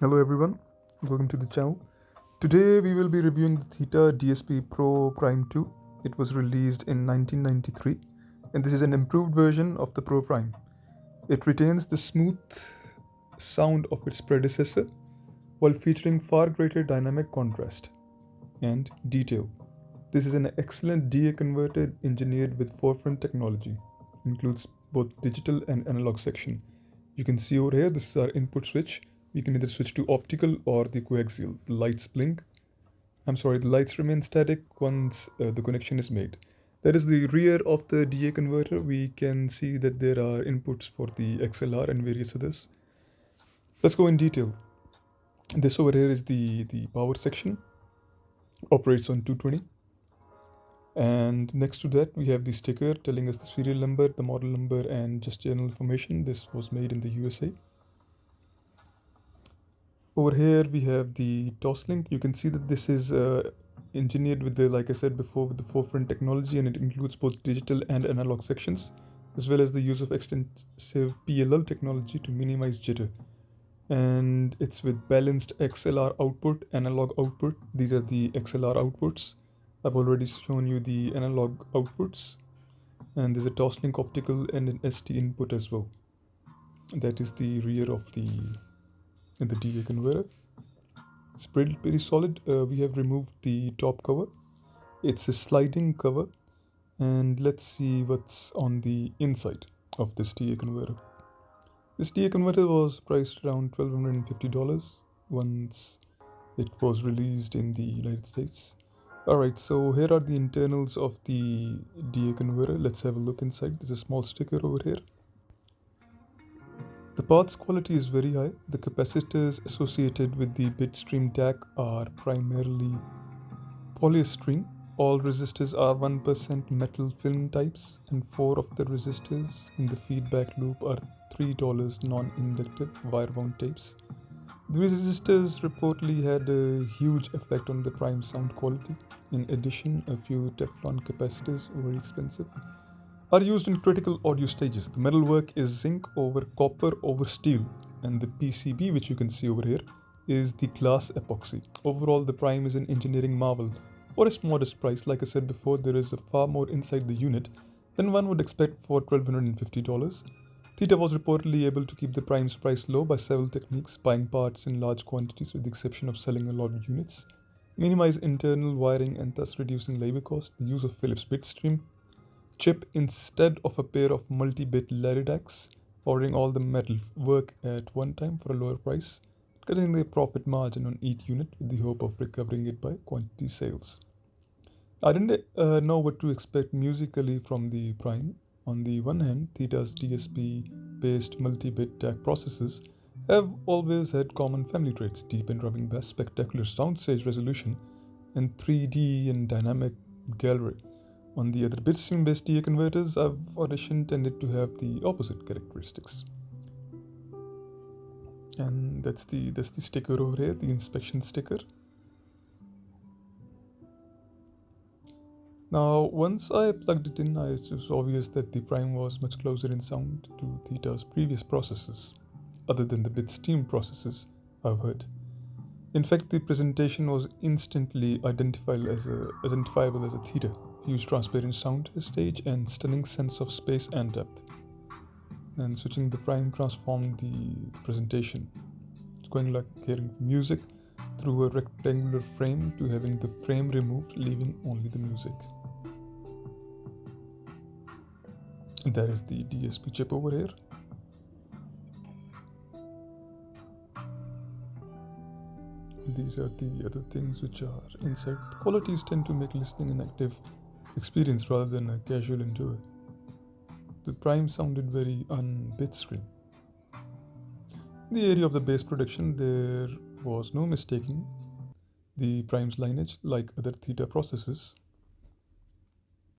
Hello everyone, welcome to the channel. Today we will be reviewing the Theta DSP Pro Prime 2. It was released in 1993 and this is an improved version of the Pro Prime. It retains the smooth sound of its predecessor while featuring far greater dynamic contrast and detail. This is an excellent DA converter engineered with forefront technology. Includes both digital and analog section. You can see over here, this is our input switch. We can either switch to optical or the coaxial. The lights blink. The lights remain static once the connection is made. That is the rear of the DA converter. We can see that there are inputs for the XLR and various others. Let's go in detail. This over here is the power section. Operates on 220. And next to that, we have the sticker telling us the serial number, the model number, and just general information. This was made in the USA. Over here, we have the Toslink. You can see that this is engineered with like I said before, with the forefront technology, and it includes both digital and analog sections, as well as the use of extensive PLL technology to minimize jitter. And it's with balanced XLR output, analog output. These are the XLR outputs. I've already shown you the analog outputs, and there's a Toslink optical and an ST input as well. That is the rear of the DA converter. It's pretty solid. We have removed the top cover. It's a sliding cover, and let's see what's on the inside of this DA converter. This DA converter was priced around $1,250 once it was released in the United States. Alright, so here are the internals of the DA converter. Let's have a look inside. There's a small sticker over here. The parts quality is very high. The capacitors associated with the bitstream DAC are primarily polystyrene. All resistors are 1% metal film types, and 4 of the resistors in the feedback loop are $3 non-inductive wire-wound tapes. These resistors reportedly had a huge effect on the prime sound quality. In addition, a few Teflon capacitors, very expensive, are used in critical audio stages. The metalwork is zinc over copper over steel, and the PCB, which you can see over here, is the glass epoxy. Overall, the prime is an engineering marvel. For its modest price, like I said before, there is far more inside the unit than one would expect for $1,250. Theta was reportedly able to keep the prime's price low by several techniques: buying parts in large quantities with the exception of selling a lot of units, minimize internal wiring and thus reducing labor costs, the use of Philips bitstream chip instead of a pair of multi-bit ladder DACs, ordering all the metal work at one time for a lower price, cutting the profit margin on each unit with the hope of recovering it by quantity sales. I didn't know what to expect musically from the Prime. On the one hand, Theta's DSP-based multi-bit DAC processors have always had common family traits: deep and rubbing bass, spectacular soundstage resolution, and 3D and dynamic gallery. On the other, bitstream-based DA converters I've auditioned tended to have the opposite characteristics. And that's the sticker over here, the inspection sticker. Now, once I plugged it in, it was obvious that the Prime was much closer in sound to Theta's previous processors, other than the bitstream processors I've heard. In fact, the presentation was instantly identifiable as a Theta. Huge transparent sound stage and stunning sense of space and depth. And switching the Prime transformed the presentation. It's going like hearing music through a rectangular frame to having the frame removed, leaving only the music. And that is the DSP chip over here. These are the other things which are inside. The qualities tend to make listening an active experience rather than a casual enjoy. The Prime sounded very un-bitstream. In the area of the bass production, there was no mistaking the Prime's lineage. Like other Theta processors,